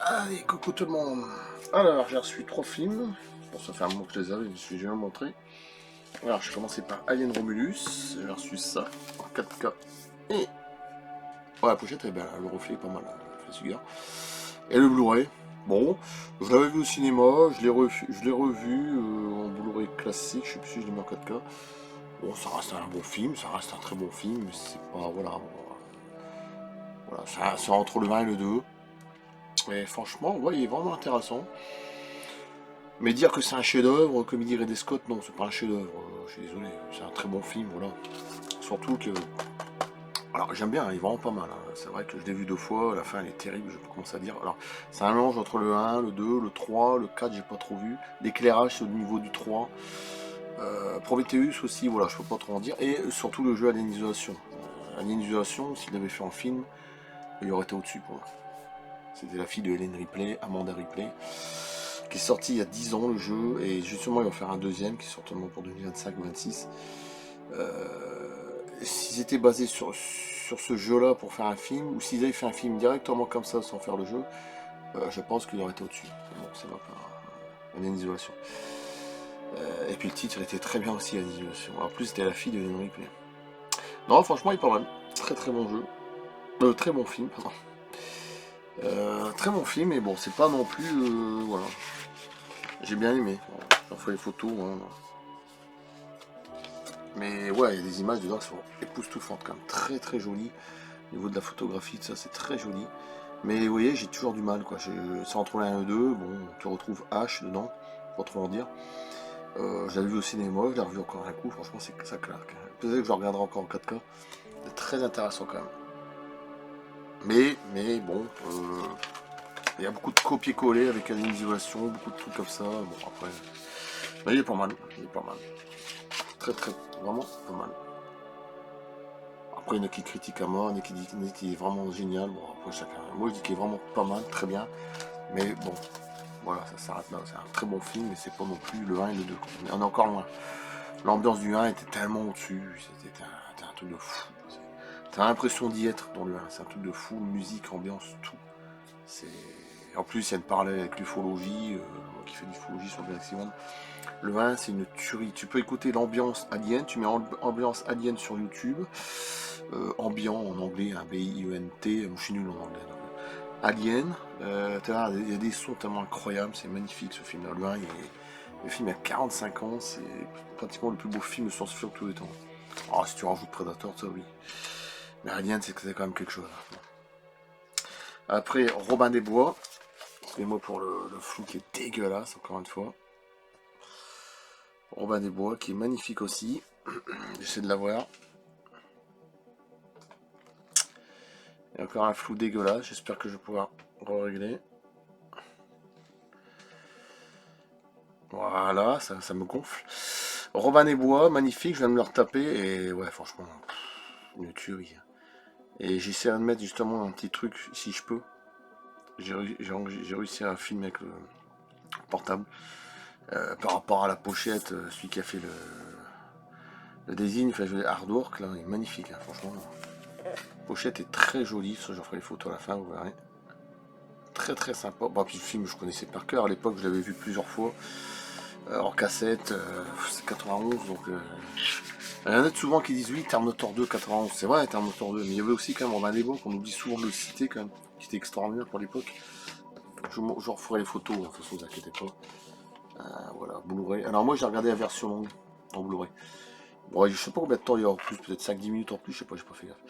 Allez, coucou tout le monde. Alors, j'ai reçu 3 films. Bon, ça fait un moment que je les avais, je vais vous montrer. Alors, je commençais par Alien Romulus. J'ai reçu ça en 4K. Et la pochette, eh ben, le reflet est pas mal, le fait cigare. Et le Blu-ray. Bon, je l'avais vu au cinéma, je l'ai revu en Blu-ray classique, je sais plus si je l'ai mis en 4K. Bon, ça reste un bon film, ça reste un très bon film, mais c'est pas, voilà, voilà, c'est entre le 1 et le 2. Et franchement, ouais, il est vraiment intéressant. Mais dire que c'est un chef-d'œuvre, comme il dirait Ridley Scott, non, c'est pas un chef-d'œuvre. Je suis désolé, c'est un très bon film, voilà. Surtout que, alors j'aime bien, il est vraiment pas mal, hein. C'est vrai que je l'ai vu 2 fois, la fin elle est terrible, je commence à dire. Alors, c'est un mélange entre le 1, le 2, le 3, le 4, j'ai pas trop vu. L'éclairage c'est au niveau du 3. Prometheus aussi, voilà, je peux pas trop en dire. Et surtout le jeu Alien Isolation. Alien Isolation, s'il l'avait fait en film, il aurait été au-dessus pour moi. C'était la fille de Helen Ripley, Amanda Ripley, qui est sorti il y a 10 ans le jeu, et justement il va faire un deuxième qui est certainement pour 2025-26. S'ils étaient basés sur ce jeu-là pour faire un film, ou s'ils avaient fait un film directement comme ça sans faire le jeu, je pense qu'il aurait été au-dessus. Bon, ça va pas. On est en isolation. Et puis le titre était très bien aussi à l'isolation. En plus c'était la fille de Henry Play. Non, franchement il est pas mal. Très très bon jeu. Très bon film, pardon. Très bon film, mais bon, c'est pas non plus. Voilà. J'ai bien aimé. J'en ferai les photos. Hein. Mais ouais, il y a des images dedans qui sont époustouflantes quand même. Très très jolies. Au niveau de la photographie, ça c'est très joli. Mais vous voyez, j'ai toujours du mal quoi. C'est entre l'un et le 2. Bon, tu retrouves H dedans, pas trop en dire. Je l'avais vu au cinéma, je l'ai revu encore un coup. Franchement, ça claque. Peut-être que je le regarderai encore en 4K. C'est très intéressant quand même. Mais bon, il y a beaucoup de copier-coller avec une isolation, beaucoup de trucs comme ça. Bon, après, mais il est pas mal. Il est pas mal. Très, très, vraiment pas mal. Après, il y en a qui critiquent à mort, il y en a qui disent qu'il est vraiment génial. Bon, après, chacun. Moi, je dis qu'il est vraiment pas mal, très bien. Mais bon, voilà, ça s'arrête là. C'est un très bon film, mais c'est pas non plus le 1 et le 2. Mais on est encore loin. L'ambiance du 1 était tellement au-dessus. C'était un truc de fou. T'as l'impression d'y être dans le 1. C'est un truc de fou. Musique, ambiance, tout. C'est... En plus, il y a une parallèle avec l'ufologie, qui fait de l'ufologie sur Galaxy One. Le 1, c'est une tuerie. Tu peux écouter l'ambiance alien, tu mets ambiance alien sur YouTube. Ambiant en anglais, un B-I-E-N-T, je suis nul en anglais. Alien, il y a des sons tellement incroyables, c'est magnifique ce film. Le 1, le film a 45 ans, c'est pratiquement le plus beau film de science-fiction de tous les temps. Oh, si tu rajoutes Predator, ça oui. Mais Alien, c'est quand même quelque chose. Après, Robin des Bois. Excusez-moi pour le flou qui est dégueulasse, encore une fois. Robin des Bois, qui est magnifique aussi. J'essaie de l'avoir. Il y a encore un flou dégueulasse, j'espère que je vais pouvoir régler. Voilà, ça me gonfle. Robin des Bois, magnifique, je viens de me le retaper et ouais, franchement, une tuerie. Et j'essaie de mettre justement un petit truc, si je peux. J'ai réussi à filmer avec le portable. Par rapport à la pochette, celui qui a fait le design, enfin, je veux dire, Hardwork, là, il est magnifique, hein, franchement. La pochette est très jolie, ça j'en ferai les photos à la fin, vous verrez. Très très sympa. Bon, puis le film, je connaissais par cœur, à l'époque, je l'avais vu plusieurs fois. En cassette, c'est 91, donc... Il y en a souvent qui disent oui, Terminator 2, 91, c'est vrai, Terminator 2, mais il y avait aussi quand même Robin des Bois, qu'on oublie souvent de le citer quand même, qui était extraordinaire pour l'époque. Je referai les photos, de toute façon, vous inquiétez pas. Voilà, Blu-ray. Alors moi j'ai regardé la version longue en Blu-ray. Bon, je sais pas combien de temps il y a en plus, peut-être 5-10 minutes en plus, je sais pas, j'ai pas fait gaffe.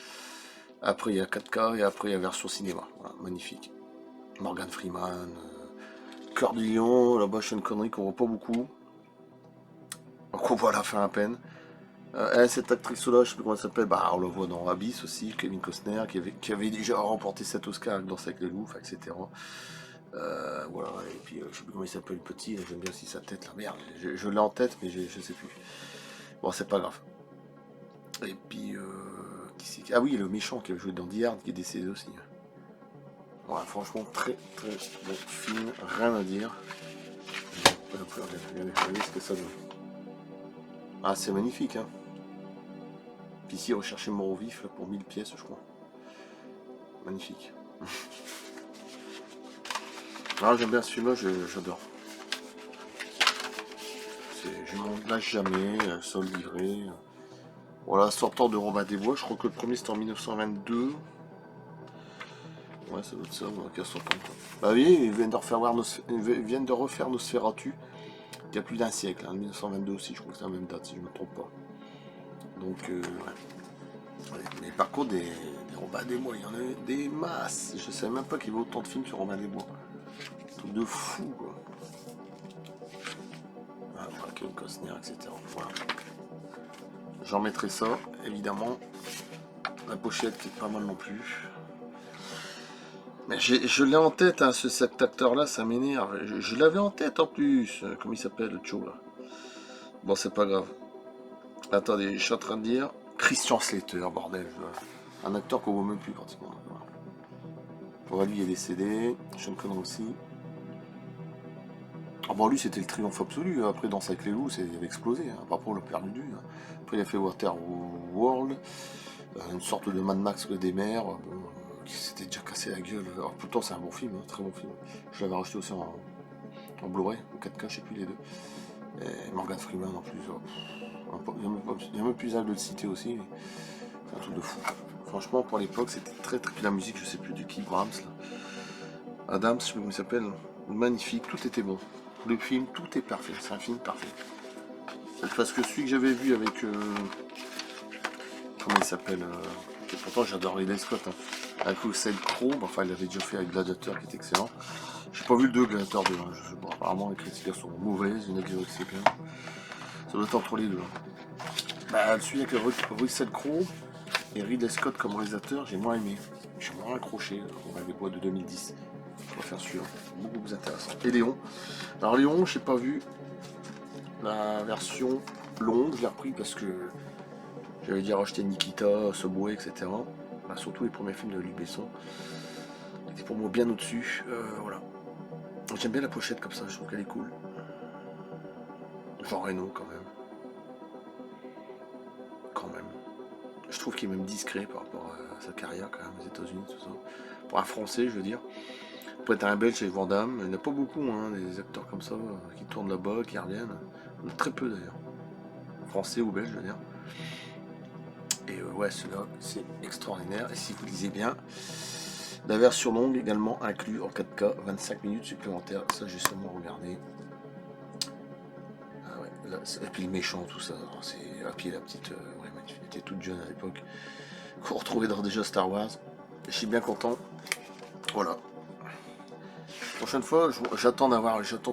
Après il y a 4K et après il y a la version cinéma. Voilà, magnifique. Morgan Freeman, Cœur de Lion, là-bas Sean Connery qu'on voit pas beaucoup. Qu'on voit à la fin à peine. Cette actrice-là, je sais plus comment elle s'appelle, bah, on la voit dans Abyss aussi, Kevin Costner, qui avait déjà remporté 7 Oscars avec Danse avec les loups, etc. Voilà, et puis je sais plus comment il s'appelle le petit, j'aime bien aussi sa tête, là, merde, je l'ai en tête, mais je sais plus. Bon, c'est pas grave. Et puis, ah oui, le méchant qui a joué dans Die Hard, qui est décédé aussi. Voilà, franchement, très très bon film, rien à dire. Regardez ce que ça donne. Ah, c'est magnifique, hein. Puis ici, rechercher mort au vif là, pour 1000 pièces, je crois. Magnifique. Ah, j'aime bien ce film-là, j'adore. Je m'en lâche jamais, Sol livré. Voilà, sortant de Robin des Bois, je crois que le premier c'était en 1922. Ouais, ça doit être ça, on a 60 ans. Bah oui, ils viennent de refaire Nosferatu il y a plus d'un siècle, hein, 1922 aussi, je crois que c'est la même date si je ne me trompe pas. Donc, ouais. Ouais, mais par contre, des Robin des Bois, il y en a des masses. Je savais même pas qu'il y avait autant de films sur Robin des Bois. Truc de fou, quoi. Ah, voilà, Kevin Costner, etc. Voilà. J'en mettrai ça, évidemment. La pochette qui est pas mal non plus. Mais je l'ai en tête, hein, cet acteur-là, ça m'énerve. Je l'avais en tête en plus. Comment il s'appelle, le Cho, là? Bon, c'est pas grave. Attendez, je suis en train de dire Christian Slater, bordel. Un acteur qu'on voit même plus pratiquement. Voilà. Bon, lui, il est décédé. Sean Connery aussi. Ah bon, lui, c'était le triomphe absolu. Après, Danse avec les loups, il avait explosé. Hein. Par rapport, le perdu. Hein. Après, il a fait Waterworld. Une sorte de Mad Max des mers. Qui s'était déjà cassé la gueule. Alors, pourtant, c'est un bon film. Hein, très bon film. Je l'avais racheté aussi en Blu-ray, en 4K, je sais plus les deux. Et Morgan Freeman en plus. Il y a même plus à de le citer aussi. C'est un truc de fou. Franchement, pour l'époque, c'était très très. La musique, je sais plus de qui, Brahms. Là. Adams, je sais plus comment il s'appelle. Magnifique, tout était bon. Le film, tout est parfait. C'est un film parfait. Parce que celui que j'avais vu avec. Comment il s'appelle pourtant, j'adore Ridley Scott. Hein. Avec Russell Crowe, enfin, il l'avait déjà fait avec Gladiator, qui est excellent. J'ai pas vu le 2 Gladiator 2. Hein. Bon, apparemment, les critiques sont mauvaises. Il y en a qui disent que c'est bien. Ça doit être entre les deux. Hein. Bah, celui avec Russell Crowe et Ridley Scott comme réalisateur, j'ai moins aimé. J'ai moins accroché. On va des bois de 2010. Je préfère celui-là. Beaucoup plus intéressant. Et Léon. Alors, Léon, j'ai pas vu la version longue. Je l'ai repris parce que j'avais déjà racheté Nikita, Subway, etc. Bah, surtout les premiers films de Luc Besson. C'était pour moi bien au-dessus. Voilà. J'aime bien la pochette comme ça, je trouve qu'elle est cool. Jean Reno quand même. Quand même. Je trouve qu'il est même discret par rapport à sa carrière quand même aux États-Unis, tout ça. Pour un Français, je veux dire. Après, t'as un Belge chez Van Damme. Il n'y en a pas beaucoup, hein, des acteurs comme ça, qui tournent là-bas, qui reviennent. Il y en a très peu d'ailleurs. Français ou belge, je veux dire. Et ouais, celui-là, c'est extraordinaire. Et si vous lisez bien, la version longue également inclue en 4K, 25 minutes supplémentaires. Ça, j'ai seulement regardé. Ah ouais, là, et puis le méchant, tout ça. C'est à pied la petite. Ouais, elle était toute jeune à l'époque. Qu'on retrouvait dans déjà Star Wars. Je suis bien content. Voilà. Prochaine fois, j'attends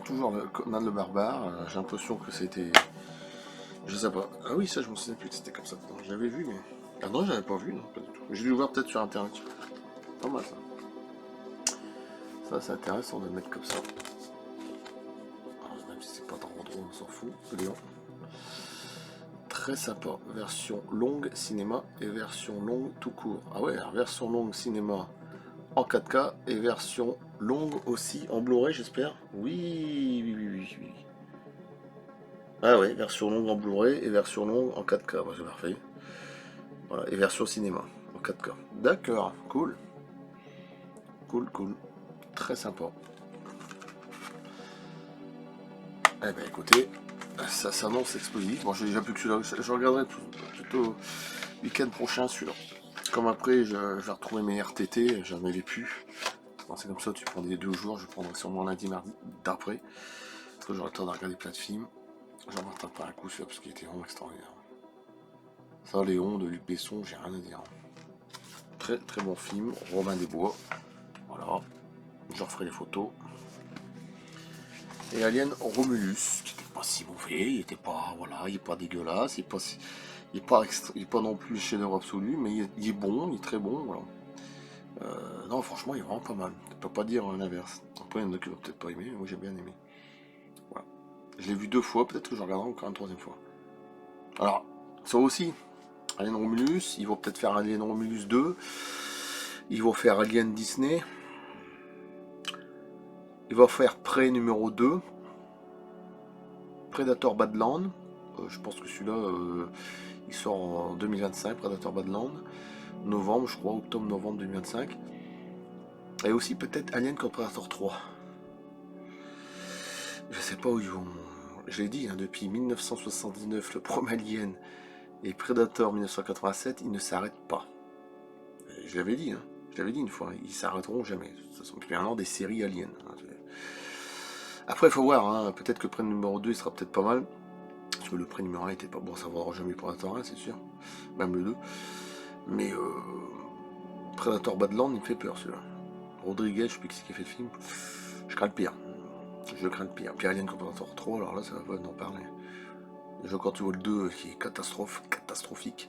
toujours le Conan le Barbare. J'ai l'impression que c'était. Je sais pas. Ah oui, ça, je m'en souviens plus que c'était comme ça. J'avais vu, mais. Ah non, j'avais pas vu, non, pas du tout. J'ai dû le voir peut-être sur internet. Pas mal ça. Ça, c'est intéressant de le mettre comme ça. Alors, même si c'est pas trop drôle, on s'en fout. Léon. Très sympa. Version longue cinéma et version longue tout court. Ah ouais, alors version longue cinéma en 4K et version longue aussi en Blu-ray, j'espère. Oui, oui, oui, oui, oui. Ah ouais, version longue en Blu-ray et version longue en 4K. Bah, c'est parfait. Voilà, et version cinéma en 4K. D'accord, cool. Cool, cool. Très sympa. Eh ben écoutez, ça s'annonce explosif. Bon, j'ai déjà plus que celui-là. Je regarderai plutôt week-end prochain celui-là. Comme après, je vais retrouver mes RTT, j'en avais plus. Bon, c'est comme ça, tu prends des 2 jours, je prendrai sûrement lundi, mardi d'après. Parce que j'aurai le temps de regarder plein de films. J'en rattrape pas un coup celui-là parce qu'il était vraiment extraordinaire. Ça, Léon de Luc Besson, j'ai rien à dire. Très très bon film, Robin des Bois. Voilà, je referai les photos. Et Alien Romulus, qui était pas si mauvais, il était pas, voilà, il est pas dégueulasse, il est pas non plus le chef-d'œuvre absolu, mais il est bon, il est très bon, voilà. Non, franchement, il est vraiment pas mal. Tu peux pas dire l'inverse. Après, il y en a qui vont peut-être pas aimer, moi j'ai bien aimé. Voilà. Je l'ai vu 2 fois, peut-être que je regarderai encore une troisième fois. Alors, ça aussi, Alien Romulus, ils vont peut-être faire Alien Romulus 2, ils vont faire Alien Disney, ils vont faire Prey numéro 2, Predator Badland, je pense que celui-là, il sort en 2025, Predator Badland, novembre, je crois, octobre-novembre 2025, et aussi peut-être Alien contre Predator 3. Je sais pas où ils vont. Je l'ai dit, hein, depuis 1979, le premier Alien et Predator 1987, ils ne s'arrêtent pas. Je l'avais dit, hein. Je l'avais dit une fois, ils s'arrêteront jamais. Ce sont plus des séries aliens. Après, il faut voir, hein, peut-être que le prêt numéro 2 il sera peut-être pas mal. Parce que le prêt numéro 1 était pas bon, ça vaudra jamais Predator 1, c'est sûr. Même le 2. Mais Predator Badland, il me fait peur celui-là. Rodriguez, je sais plus qui c'est qui a fait le film. Je crains le pire. Je crains le pire. Puis Alien Predator 3, alors là, ça va pas en parler. Déjà quand tu vois le 2 qui est catastrophique.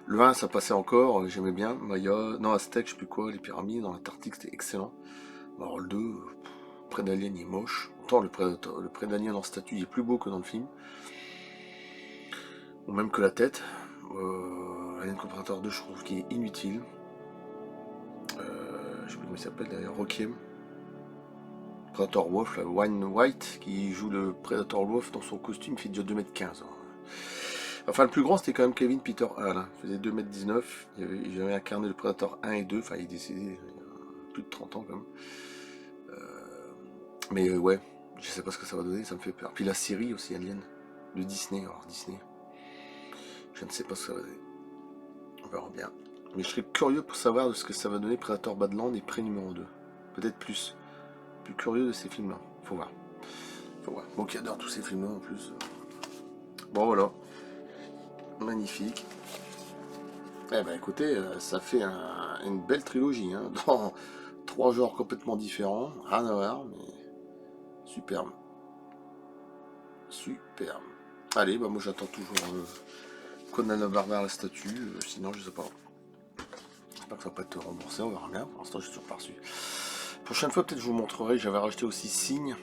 Le 1 ça passait encore, j'aimais bien. Maya, non Aztec, je sais plus quoi, les pyramides dans l'Antarctique c'était excellent. Alors le 2, le près d'Alien il est moche. Autant le près d'Alien en statue il est plus beau que dans le film. Ou même que la tête. Alien Predator 2 je trouve qu'il est inutile. Je sais plus comment il s'appelle d'ailleurs, Requiem. Predator Wolf, là, Wayne White, qui joue le Predator Wolf dans son costume, il fait déjà 2,15 m. Enfin, le plus grand, c'était quand même Kevin Peter Hall. Hein. Il faisait 2,19 m. Il avait incarné le Predator 1 et 2. Enfin, il est décédé il y a plus de 30 ans, quand même. Mais ouais, je sais pas ce que ça va donner, ça me fait peur. Puis la série aussi, Alien, de Disney. Alors, Disney, je ne sais pas ce que ça va donner. On verra bien. Mais je serais curieux pour savoir de ce que ça va donner Predator Badland et Prey numéro 2. Peut-être plus. Plus curieux de ces films-là. Faut voir. Faut voir. Bon, qui adore tous ces films-là en plus. Bon, voilà. Magnifique. Eh ben écoutez, ça fait une belle trilogie, hein, dans 3 genres complètement différents, rien à voir, mais superbe. Superbe. Allez, bah moi j'attends toujours Conan le Barbare, la statue, sinon je sais pas. J'espère que ça va pas être remboursé, on verra bien. Pour l'instant j'ai toujours pas reçu. Prochaine fois peut-être je vous montrerai, j'avais racheté aussi Signe,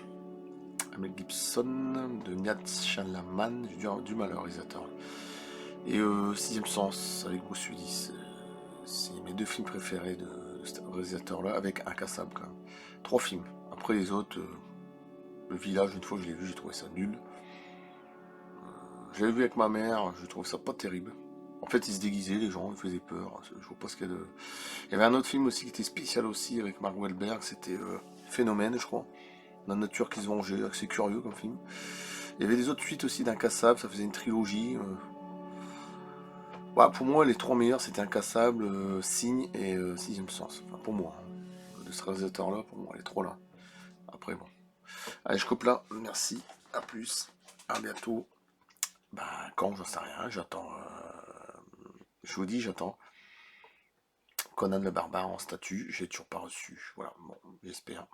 Mel Gibson, de Nihat Shyamalan, j'ai du mal à réalisateur. Et Sixième Sens avec Bruce Willis. C'est mes 2 films préférés de ce réalisateur-là, avec Incassable quand même. 3 films. Après les autres, Le Village, une fois que je l'ai vu, j'ai trouvé ça nul. Je l'avais vu avec ma mère, je trouvais ça pas terrible. En fait, ils se déguisaient, les gens, ils faisaient peur. Je vois pas ce qu'il y a de. Il y avait un autre film aussi qui était spécial aussi avec Mark Wahlberg, c'était Phénomène, je crois. La nature qui se vengeait, c'est curieux comme film. Il y avait des autres suites aussi d'Incassable, ça faisait une trilogie. Ouais, pour moi, les 3 meilleurs, c'était Incassable, Signe et Sixième Sens. Enfin, pour moi, hein. De ce réalisateur-là, pour moi, les 3 là. Après, bon. Allez, je coupe là. Merci. À plus. À bientôt. Bah, quand, j'en sais rien. J'attends. Je vous dis, j'attends. Conan le Barbare en statue. J'ai toujours pas reçu. Voilà. Bon, j'espère.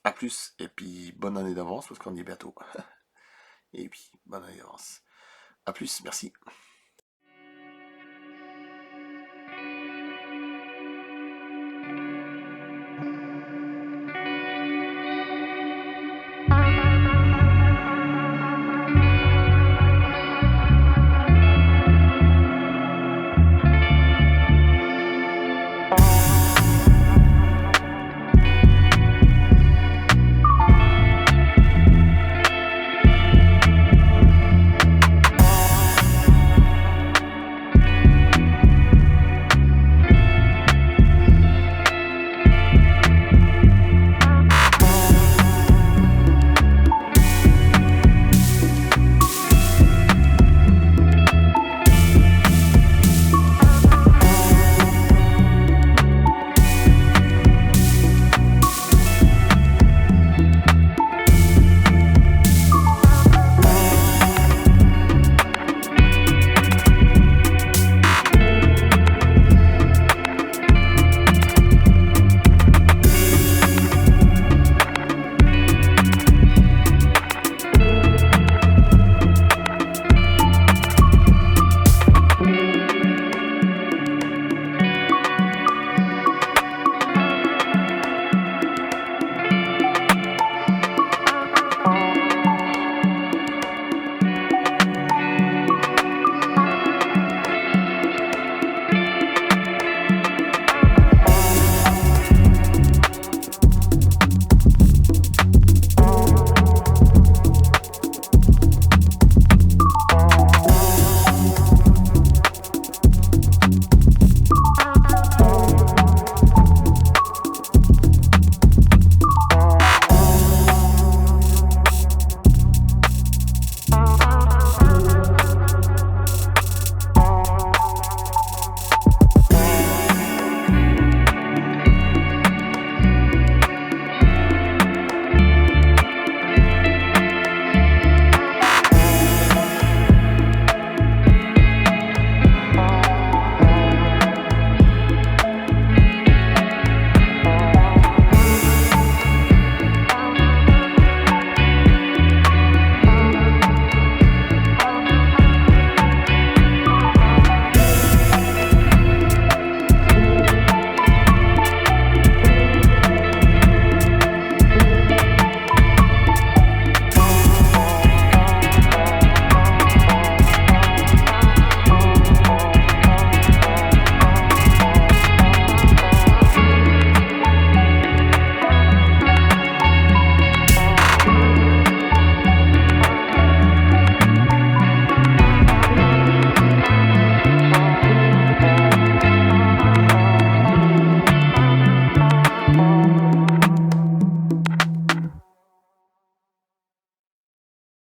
À plus. Et puis, bonne année d'avance, parce qu'on y est bientôt. Et puis, bonne année d'avance. À plus. Merci.